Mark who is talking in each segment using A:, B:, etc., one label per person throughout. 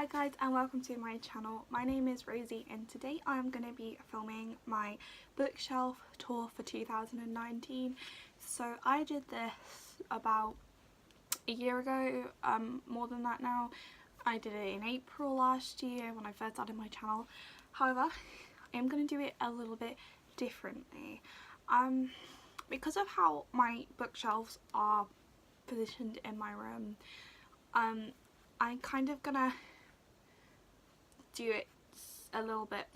A: Hi guys and welcome to my channel. My name is Rosie and today I'm going to be filming my bookshelf tour for 2019. So I did this about a year ago, more than that now. I did it in April last year when I first started my channel. However, I'm going to do it a little bit differently. Because of how my bookshelves are positioned in my room, I'm kind of gonna do it a little bit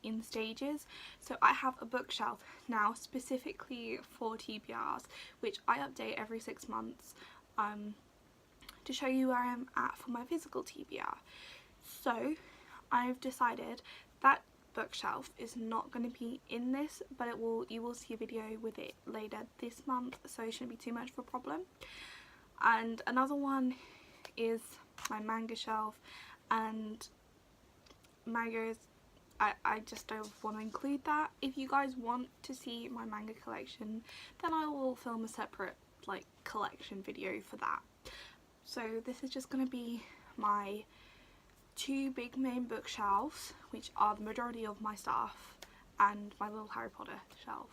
A: in stages. So I have a bookshelf now specifically for TBRs, which I update every 6 months to show you where I'm at for my physical TBR. So I've decided that bookshelf is not going to be in this, but you will see a video with it later this month, so it shouldn't be too much of a problem. And another one is my manga shelf, and mangas, I just don't want to include that. If you guys want to see my manga collection, then I will film a separate like collection video for that. So this is just going to be my two big main bookshelves, which are the majority of my stuff, and my little Harry Potter shelf.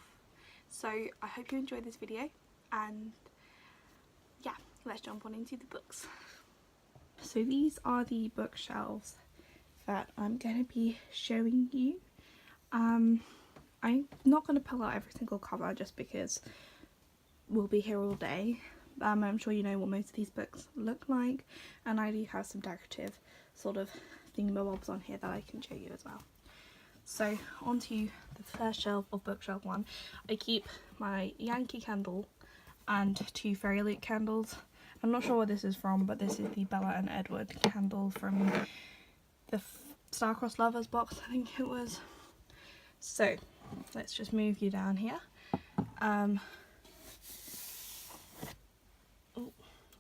A: So I hope you enjoyed this video, and yeah, let's jump on into the books. So these are the bookshelves that I'm going to be showing you. I'm not going to pull out every single cover just because we'll be here all day. I'm sure you know what most of these books look like, and I do have some decorative sort of thingamabobs on here that I can show you as well. So onto the first shelf of bookshelf 1. I keep my Yankee candle and 2 Fairy Loot candles. I'm not sure where this is from, but this is the Bella and Edward candle from the Star-Crossed Lovers box, I think it was. So let's just move you down here. Oh,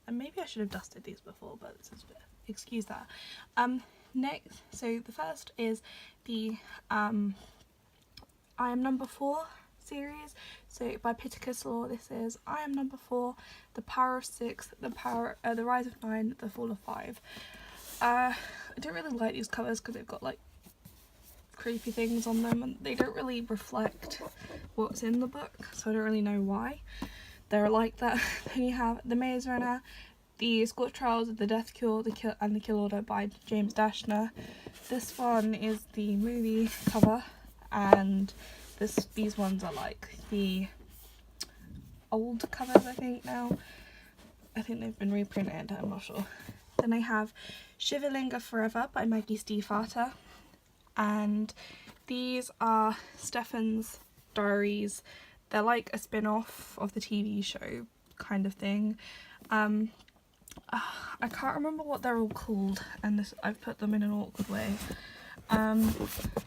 A: and maybe I should have dusted these before, but excuse that. Next, so the first is the I Am Number 4 series. So by Pittacus Law, this is I Am Number 4, The Power of 6, The Rise of 9, The Fall of 5. I don't really like these covers because they've got like creepy things on them, and they don't really reflect what's in the book, so I don't really know why they're like that. Then you have The Maze Runner, The Scorched Trials of the Death Cure, and The Kill Order by James Dashner. This one is the movie cover, and these ones are like the old covers, I think now. I think they've been reprinted, I'm not sure. Then I have Shiverlinger Forever by Maggie Stiefvater, and these are Stefan's diaries. They're like a spin-off of the TV show kind of thing. I can't remember what they're all called, and I've put them in an awkward way.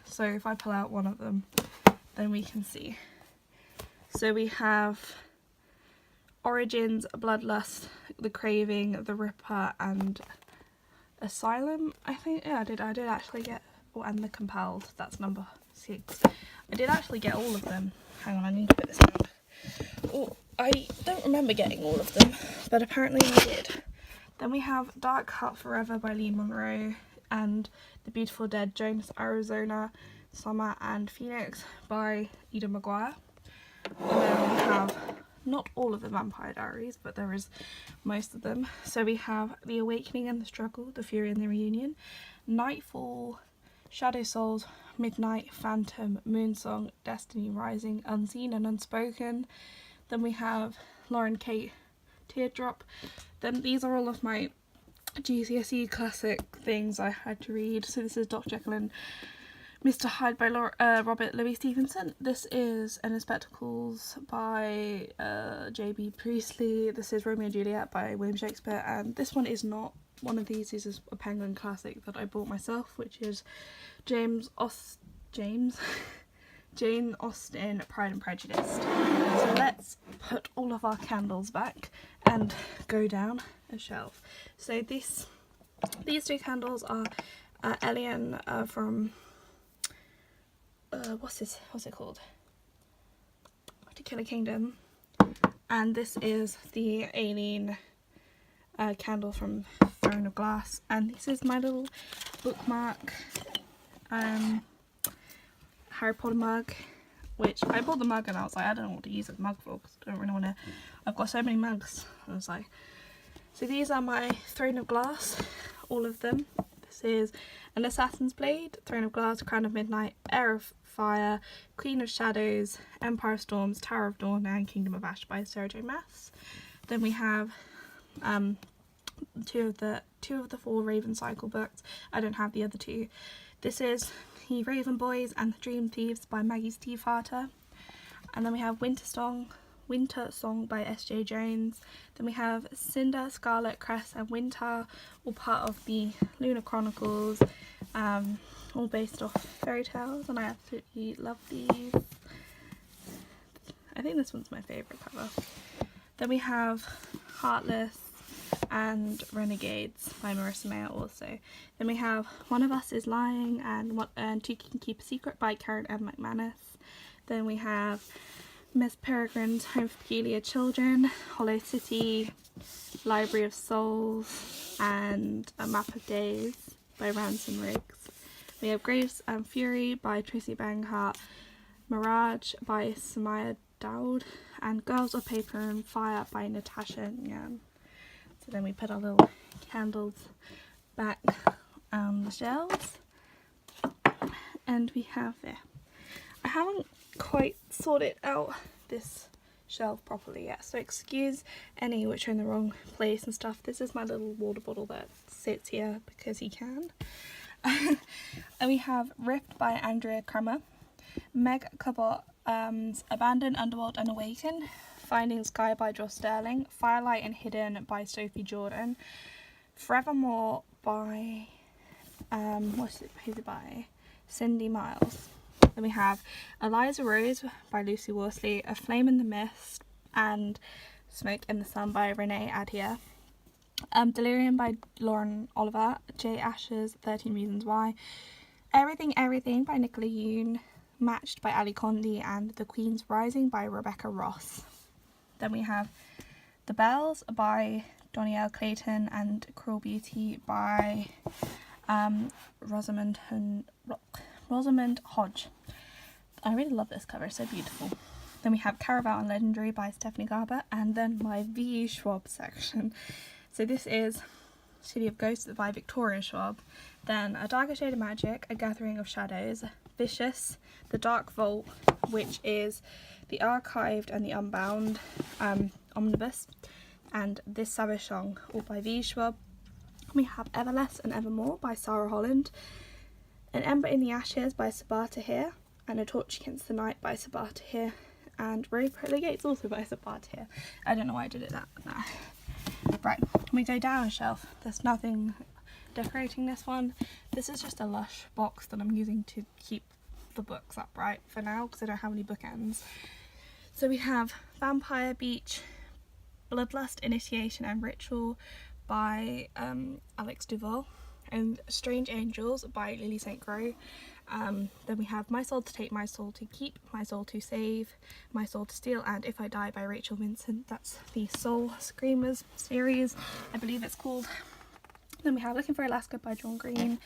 A: So if I pull out one of them, then we can see. So we have Origins, Bloodlust, The Craving, The Ripper, and Asylum, I think. Yeah, I did actually get, and The Compelled, that's number 6. I did actually get all of them. Hang on, I need to put this down. Oh, I don't remember getting all of them, but apparently I did. Then we have Dark Heart Forever by Lee Monroe, and The Beautiful Dead, Jonas Arizona, Summer and Phoenix by Eda Maguire. And then we have not all of the Vampire Diaries, but there is most of them. So we have The Awakening and the Struggle, The Fury and the Reunion, Nightfall, Shadow Souls, Midnight, Phantom, Moonsong, Destiny Rising, Unseen and Unspoken. Then we have Lauren Kate, Teardrop. Then these are all of my GCSE classic things I had to read. So this is Dr. Jekyll and Mr. Hyde by Robert Louis Stevenson. This is Enid Spectacles by J.B. Priestley. This is Romeo and Juliet by William Shakespeare, and this one is not one of these. This is a Penguin classic that I bought myself, which is Jane Austen, Pride and Prejudice. So let's put all of our candles back and go down a shelf. So these 2 candles are Elian from what's it called? To Kill a Kingdom, and this is the Aileen candle from Throne of Glass, and this is my little bookmark, Harry Potter mug, which I bought the mug and I was like, I don't know what to use the mug for because I don't really want to. I've got so many mugs. I was like, so these are my Throne of Glass, all of them. This is an Assassin's Blade, Throne of Glass, Crown of Midnight, Heir of Fire, Queen of Shadows, Empire of Storms, Tower of Dawn, and Kingdom of Ash by Sarah J Maas. Then we have two of the 4 Raven Cycle books. I don't have the other 2. This is The Raven Boys and the Dream Thieves by Maggie Stiefvater. And then we have Winter Song by S.J. Jones. Then we have Cinder, Scarlet, Cress and Winter, all part of the Lunar Chronicles, all based off fairy tales, and I absolutely love these. I think this one's my favourite cover. Then we have Heartless and Renegades by Marissa Mayer also. Then we have One of Us is Lying and Two Can Keep a Secret by Karen M. McManus. Then we have Miss Peregrine's Home for Peculiar Children, Hollow City, Library of Souls, and A Map of Days by Ransom Riggs. We have Graves and Fury by Tracy Banghart, Mirage by Samaya Dowd, and Girls of Paper and Fire by Natasha Ngan. So then we put our little candles back on the shelves, and we have there. I haven't quite sorted out this shelf properly yet, so excuse any which are in the wrong place and stuff. This is my little water bottle that sits here because he can. And we have Rift by Andrea Crummer, Meg Cabot's Abandoned, Underworld and Awaken, Finding Sky by Joss Sterling, Firelight and Hidden by Sophie Jordan, Forevermore by who's it by? Cindy Miles. Then we have Eliza Rose by Lucy Worsley, A Flame in the Mist and Smoke in the Sun by Renee Adia, Delirium by Lauren Oliver, Jay Asher's 13 Reasons Why, Everything by Nicola Yoon, Matched by Ali Condi, and The Queen's Rising by Rebecca Ross. Then we have The Bells by Donielle Clayton and Cruel Beauty by Rosamund Hodge. I really love this cover, it's so beautiful. Then we have Caraval and Legendary by Stephanie Garber, and then my V. Schwab section. So this is City of Ghosts by Victoria Schwab, then A Darker Shade of Magic, A Gathering of Shadows, Vicious, The Dark Vault, which is the Archived and the Unbound omnibus, and This Savage Song, all by V. Schwab. We have Everless and Evermore by Sarah Holland, An Ember in the Ashes by Sabaa Tahir, and A Torch Against the Night by Sabaa Tahir, and Rory Pearly Gates also by Sabaa Tahir. I don't know why I did it that. Right, we go down a shelf. There's nothing decorating this one. This is just a Lush box that I'm using to keep the books upright for now because I don't have any bookends. So we have Vampire Beach, Bloodlust, Initiation and Ritual by Alex Duval, and Strange Angels by Lily St. Croix. Then we have My Soul to Take, My Soul to Keep, My Soul to Save, My Soul to Steal, and If I Die by Rachel Vincent. That's the Soul Screamers series, I believe it's called. Then we have Looking for Alaska by John Green,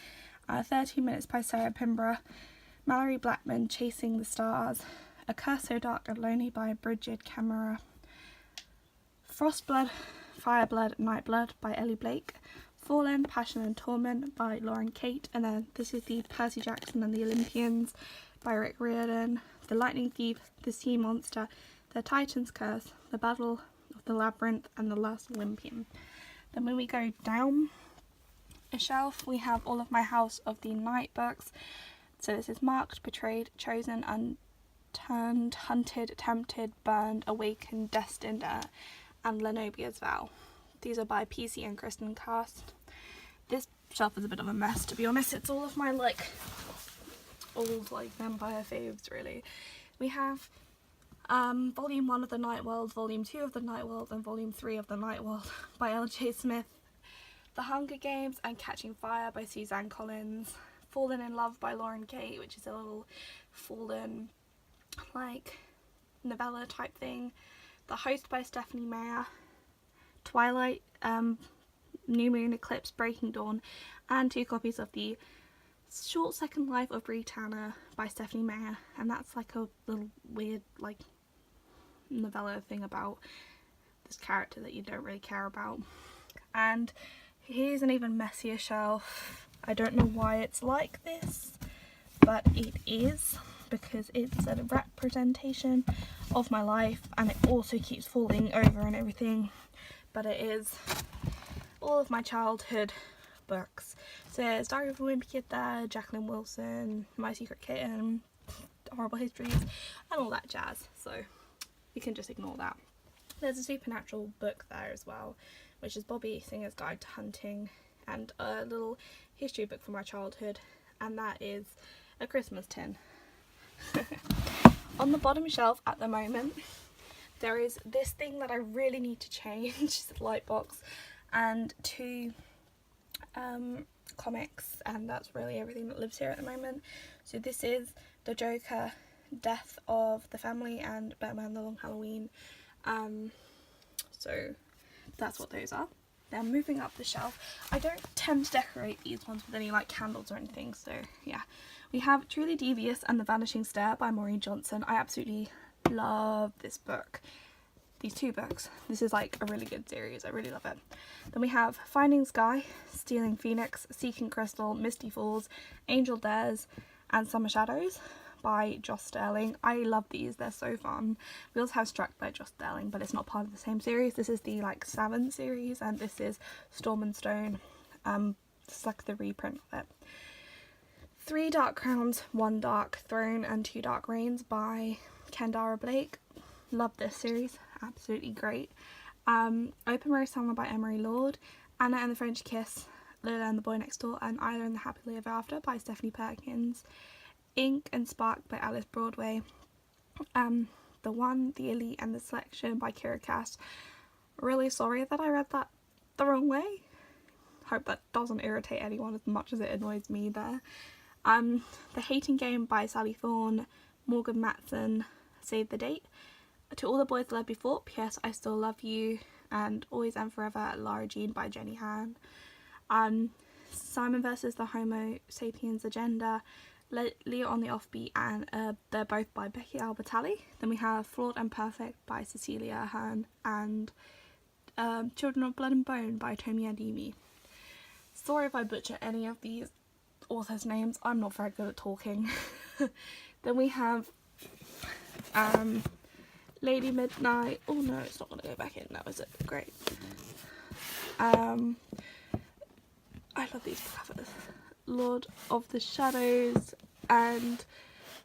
A: 13 Minutes by Sarah Pinborough, Mallory Blackman, Chasing the Stars, A Curse So Dark and Lonely by Bridget Camera, Frostblood, Fireblood, Nightblood by Ellie Blake, Fallen, Passion and Torment by Lauren Kate, and then this is the Percy Jackson and the Olympians by Rick Riordan, The Lightning Thief, The Sea Monster, The Titan's Curse, The Battle of the Labyrinth, and The Last Olympian. Then when we go down a shelf, we have all of my House of the Night books. So this is Marked, Betrayed, Chosen, Unturned, Hunted, Tempted, Burned, Awakened, Destined, and Lenobia's Vow. These are by PC and Kristen Cast. This shelf is a bit of a mess, to be honest. It's all of my old vampire faves, really. We have Volume 1 of The Night World, Volume 2 of The Night World, and Volume 3 of The Night World by L.J. Smith. The Hunger Games and Catching Fire by Suzanne Collins. Fallen in Love by Lauren Kate, which is a little Fallen novella type thing. The Host by Stephanie Meyer. Twilight, New Moon, Eclipse, Breaking Dawn, and 2 copies of the Short Second Life of Bree Tanner by Stephanie Meyer, and that's like a little weird like novella thing about this character that you don't really care about. And here's an even messier shelf. I don't know why it's like this, but it is, because it's a representation of my life, and it also keeps falling over and everything, but it is all of my childhood books. So there's Diary of a Wimpy Kid there, Jacqueline Wilson, My Secret Kitten, Horrible Histories, and all that jazz, so you can just ignore that. There's a supernatural book there as well, which is Bobby Singer's Guide to Hunting, and a little history book from my childhood, and that is A Christmas Tin. On the bottom shelf at the moment there is this thing that I really need to change, the light box, and 2 comics, and that's really everything that lives here at the moment. So this is The Joker, Death of the Family, and Batman the Long Halloween. So that's what those are. Then moving up the shelf, I don't tend to decorate these ones with any like candles or anything, so yeah. We have Truly Devious and the Vanishing Stair by Maureen Johnson. I absolutely love this book. These 2 books. This is like a really good series. I really love it. Then we have Finding Sky, Stealing Phoenix, Seeking Crystal, Misty Falls, Angel Dares, and Summer Shadows by Joss Sterling. I love these. They're so fun. We also have Struck by Joss Sterling, but it's not part of the same series. This is the like Savin series, and this is Storm and Stone. It's like the reprint of it. 3 Dark Crowns, 1 Dark Throne, and 2 Dark Reigns by Kendara Blake. Love this series. Absolutely great. Open Rose Summer by Emery Lord, Anna and the French Kiss, Lola and the Boy Next Door, and Isla and the Happily Ever After by Stephanie Perkins, Ink and Spark by Alice Broadway, The One, The Elite and the Selection by Kira Cass. Really sorry that I read that the wrong way. Hope that doesn't irritate anyone as much as it annoys me there. The Hating Game by Sally Thorne, Morgan Matson, Save the Date. To All the Boys I Loved Before, P.S. I Still Love You, and Always and Forever, Lara Jean by Jenny Han. Simon versus the Homo Sapiens Agenda, Leo on the Offbeat, and they're both by Becky Albertalli. Then we have Flawed and Perfect by Cecilia Ahern, and Children of Blood and Bone by Tomi Adeyemi. Sorry if I butcher any of these authors' names, I'm not very good at talking. Then we have Lady Midnight. Oh no, it's not going to go back in now, is it? Great. I love these covers. Lord of the Shadows and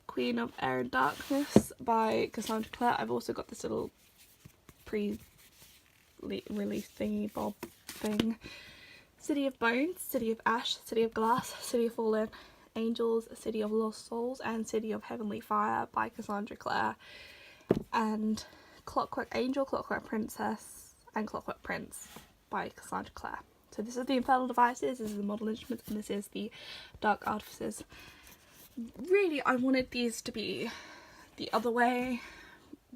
A: Queen of Air and Darkness by Cassandra Clare. I've also got this little pre-release thingy bob thing. City of Bones, City of Ash, City of Glass, City of Fallen Angels, City of Lost Souls, and City of Heavenly Fire by Cassandra Clare. And Clockwork Angel, Clockwork Princess, and Clockwork Prince by Cassandra Clare. So this is the Infernal Devices, this is the Model Instruments, and this is the Dark Artifices. Really, I wanted these to be the other way,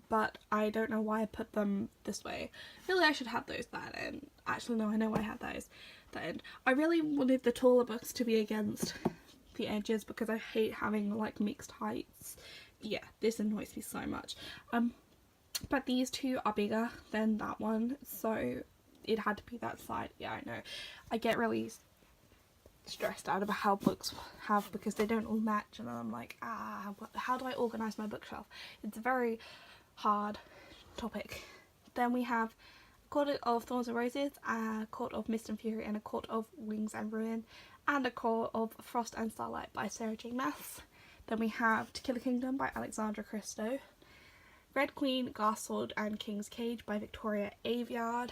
A: but I don't know why I put them this way. Really, I should have those that end. Actually, no, I know I had those that end. I really wanted the taller books to be against the edges because I hate having like mixed heights. Yeah, this annoys me so much. But these 2 are bigger than that one, so it had to be that side. Yeah, I know. I get really stressed out about how books have, because they don't all match, and then I'm like, how do I organise my bookshelf? It's a very hard topic. Then we have A Court of Thorns and Roses, A Court of Mist and Fury, and A Court of Wings and Ruin, and A Court of Frost and Starlight by Sarah J Maas. Then we have To Kill a Kingdom by Alexandra Christo, Red Queen, Glass Sword and King's Cage by Victoria Aveyard,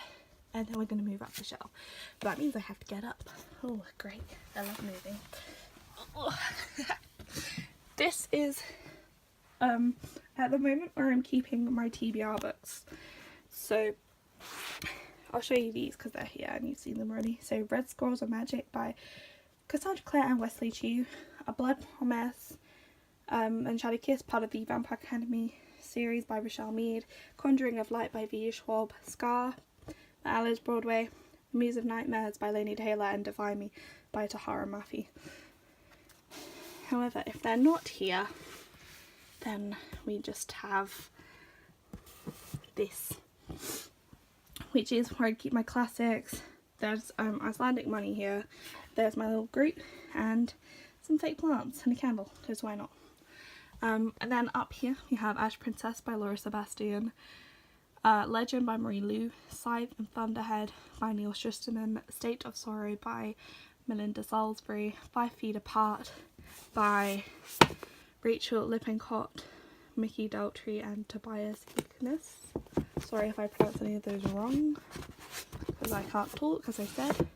A: and then we're going to move up the shelf. But that means I have to get up. Oh, great. I love moving. Oh. This is at the moment where I'm keeping my TBR books. So I'll show you these because they're here and you've seen them already. So Red Scrolls of Magic by Cassandra Clare and Wesley Chu, A Blood Promise, and Shadow Kiss, part of the Vampire Academy series by Rochelle Mead, Conjuring of Light by V. Schwab, Scar, The Alice Broadway, Muse of Nightmares by Laini Taylor, and Defy Me by Tahara Mafi. However, if they're not here, then we just have this, which is where I keep my classics. There's Icelandic money here, there's my little Groot, and some fake plants and a candle, because why not. And then up here we have Ash Princess by Laura Sebastian, Legend by Marie Lu, Scythe and Thunderhead by Neil Schusterman, State of Sorrow by Melinda Salisbury, 5 Feet Apart by Rachel Lippincott, Mickey Daltrey and Tobias Ignis. Sorry if I pronounce any of those wrong, because I can't talk, as I said.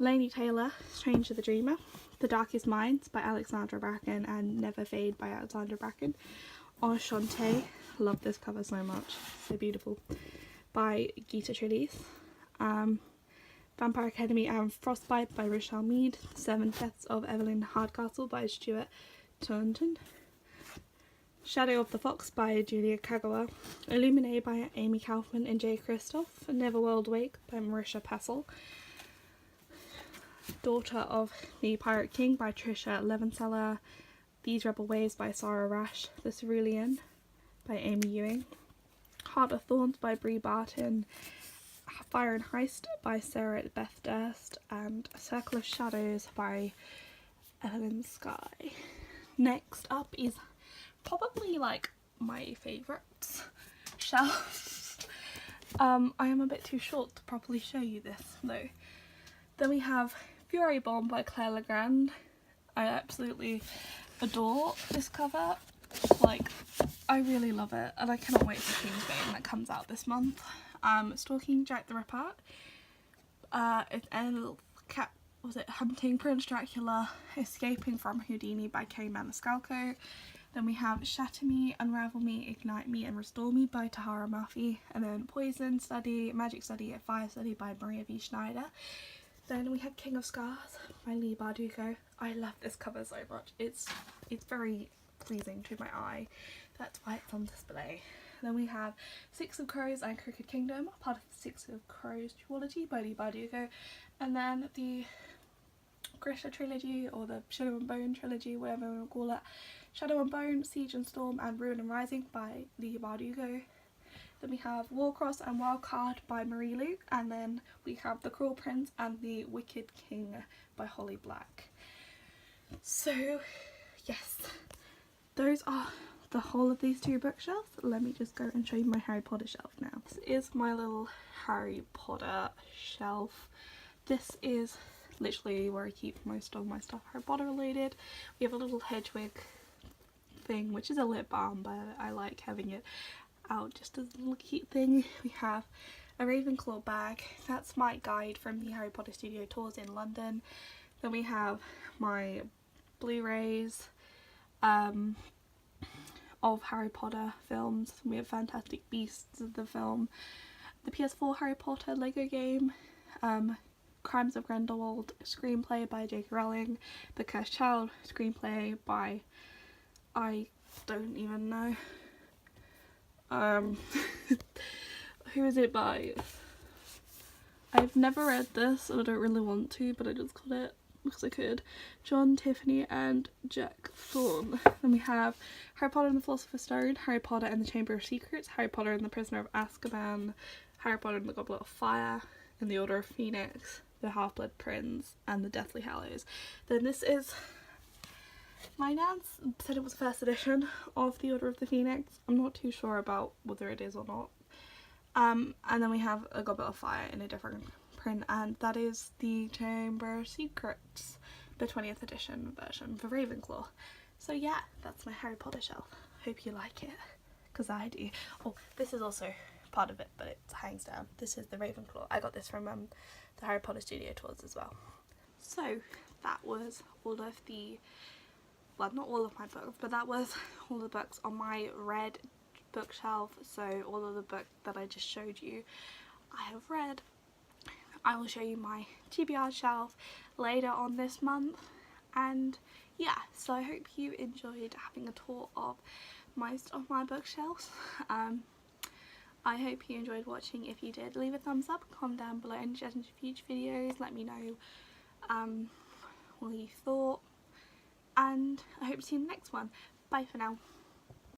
A: Laini Taylor, Stranger the Dreamer, The Darkest Minds by Alexandra Bracken and Never Fade by Alexandra Bracken. Enchantée, love this cover so much, so beautiful, by Gita Trillis. Vampire Academy and Frostbite by Rochelle Mead. Seven Deaths of Evelyn Hardcastle by Stuart Taunton. Shadow of the Fox by Julia Kagawa. Illuminae by Amy Kaufman and Jay Kristoff. Neverworld Wake by Marisha Pessel. Daughter of the Pirate King by Trisha Levenseller. These Rebel Waves by Sarah Rash. The Cerulean by Amy Ewing. Heart of Thorns by Brie Barton. Fire and Heist by Sarah Beth Durst, and Circle of Shadows by Evelyn Sky. Next up is probably like my favourites shelf. I am a bit too short to properly show you this though. Then we have Fury Bomb by Claire Legrand. I absolutely adore this cover. Like, I really love it, and I cannot wait for Kingsbane that comes out this month. Stalking Jack the Ripper. Was it Hunting Prince Dracula, Escaping from Houdini by Kay Maniscalco. Then we have Shatter Me, Unravel Me, Ignite Me and Restore Me by Tahara Mafi. And then Poison Study, Magic Study, and Fire Study by Maria V. Schneider. Then we have King of Scars by Leigh Bardugo. I love this cover so much. It's very pleasing to my eye. That's why it's on display. Then we have Six of Crows and Crooked Kingdom, part of the Six of Crows duology by Leigh Bardugo. And then the Grisha trilogy, or the Shadow and Bone trilogy, whatever we want to call it. Shadow and Bone, Siege and Storm and Ruin and Rising by Leigh Bardugo. Then we have Warcross and Wildcard by Marie Lu. And then we have The Cruel Prince and The Wicked King by Holly Black. So, yes, those are the whole of these two bookshelves. Let me just go and show you my Harry Potter shelf now. This is my little Harry Potter shelf. This is literally where I keep most of my stuff Harry Potter related. We have a little Hedwig thing, which is a lip balm, but I like having it out just as a little cute thing. We have a Ravenclaw bag. That's my guide from the Harry Potter Studio tours in London. Then we have my Blu-rays of Harry Potter films. We have Fantastic Beasts of the film, the PS4 Harry Potter Lego game, Crimes of Grindelwald screenplay by J.K. Rowling, The Cursed Child screenplay by, I don't even know, who is it by? I've never read this and I don't really want to, but I just got it because I could. John, Tiffany and Jack Thorne. Then we have Harry Potter and the Philosopher's Stone, Harry Potter and the Chamber of Secrets, Harry Potter and the Prisoner of Azkaban, Harry Potter and the Goblet of Fire, and the Order of Phoenix, the Half-Blood Prince and the Deathly Hallows. Then this is, my nan said it was first edition of the Order of the Phoenix. I'm not too sure about whether it is or not. And then we have a Goblet of Fire in a different print, and that is the Chamber of Secrets, the 20th edition version for Ravenclaw. So yeah, that's my Harry Potter shelf. Hope you like it, because I do. Oh, this is also part of it, but it hangs down. This is the Ravenclaw. I got this from the Harry Potter Studio tours as well. So that was all of the, well, not all of my books, but that was all the books on my red bookshelf. So all of the books that I just showed you I have read. I will show you my TBR shelf later on this month, and yeah, so I hope you enjoyed having a tour of most of my bookshelves. I hope you enjoyed watching. If you did, leave a thumbs up, comment down below and suggest future videos. Let me know what you thought, and I hope to see you in the next one. Bye for now.